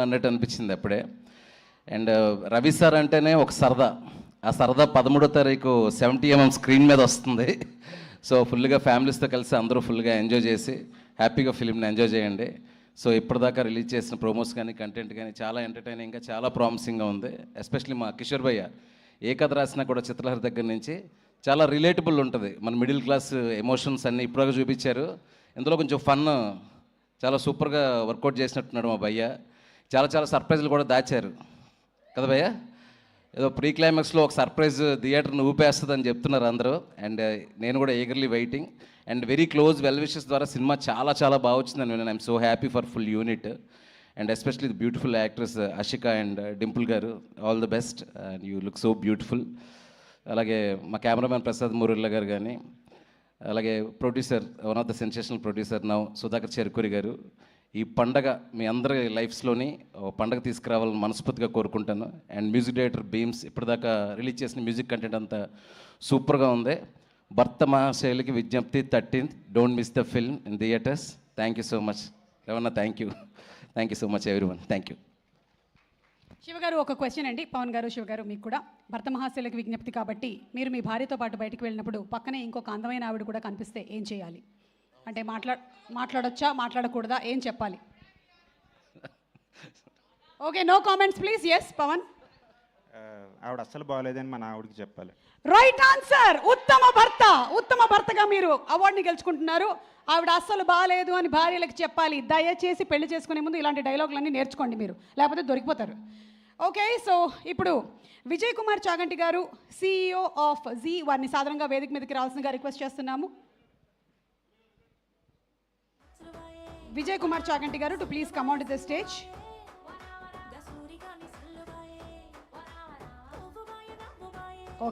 అన్నట్టు అనిపించింది అప్పుడే. అండ్ రవి సార్ అంటేనే ఒక సరదా, ఆ సరదా 13వ తారీఖు 70mm స్క్రీన్ మీద వస్తుంది. సో ఫుల్గా ఫ్యామిలీస్తో కలిసి అందరూ ఫుల్గా ఎంజాయ్ చేసి హ్యాపీగా ఫిలింని ఎంజాయ్ చేయండి. సో ఇప్పటిదాకా రిలీజ్ చేసిన ప్రోమోస్ కానీ కంటెంట్ కానీ చాలా ఎంటర్టైనింగ్గా చాలా ప్రామిసింగ్గా ఉంది. ఎస్పెషల్లీ మా కిషోర్ భయ్య ఏ కథ రాసినా కూడా చిత్రలహరి దగ్గర నుంచి చాలా రిలేటబుల్ ఉంటుంది. మన మిడిల్ క్లాస్ ఎమోషన్స్ అన్నీ ఇప్పుడుగా చూపించారు. ఇందులో కొంచెం ఫన్ చాలా సూపర్గా వర్కౌట్ చేసినట్టున్నాడు మా భయ్య. చాలా చాలా సర్ప్రైజ్లు కూడా దాచారు కదా భయ్య. ఏదో ప్రీ క్లైమాక్స్లో ఒక సర్ప్రైజ్ థియేటర్ని ఊపేస్తుందని చెప్తున్నారు అందరూ. అండ్ నేను కూడా eagerly waiting. And very close well wishes ద్వారా సినిమా చాలా చాలా బాగా వచ్చిందని నేను I'm so happy for full unit. And especially the beautiful actress Ashika and Dimple గారు, all the best and you look so beautiful. అలాగే మా కెమెరామ్యాన్ ప్రసాద్ మురుల్లా గారు కానీ, అలాగే producer one of the sensational producer now Sudhakar Cherukuri గారు. ఈ పండగ మీ అందరి లైఫ్స్లోని పండగ తీసుకురావాలని మనస్ఫూర్తిగా కోరుకుంటాను. అండ్ మ్యూజిక్ డైరెక్టర్ బీమ్స్ ఇప్పటిదాకా రిలీజ్ చేసిన మ్యూజిక్ కంటెంట్ అంతా సూపర్గా ఉంది. భర్త మహాశైలికి Vignapthi 13th, don't miss the film in theatres. Thank you so much Ravana, thank you so much everyone, thank you. Shiva గారు ఒక క్వశ్చన్ అండి. పవన్ గారు, శివ గారు, మీకు కూడా భర్త మహాశైలికి విజ్ఞప్తి కాబట్టి మీరు మీ భార్యతో పాటు బయటకు వెళ్ళినప్పుడు పక్కనే ఇంకొక అందమైన ఆవిడ కూడా కనిపిస్తే ఏం చేయాలి? అంటే మాట్లాడొచ్చా, మాట్లాడకూడదా, ఏం చెప్పాలి? Okay, no comments please. Yes Pavan. ఆవిడ అస్సలు బాగోలేదని మన ఆవిడకి చెప్పాలి. Right answer. ఉత్తమ భర్తగా మీరు అవార్డుని గెలుచుకుంటున్నారు. ఆవిడ అస్సలు బాగాలేదు అని భార్యలకు చెప్పాలి. దయచేసి పెళ్లి చేసుకునే ముందు ఇలాంటి డైలాగులన్నీ నేర్చుకోండి మీరు, లేకపోతే దొరికిపోతారు. ఓకే, సో ఇప్పుడు విజయ్ కుమార్ చాగంటి గారు, CEO ఆఫ్ జీ, వారిని సాధారణంగా వేదిక మీదకి రావాల్సిందిగా రిక్వెస్ట్ చేస్తున్నాము. విజయ్ కుమార్ చాగంటి గారు to please come on to the stage.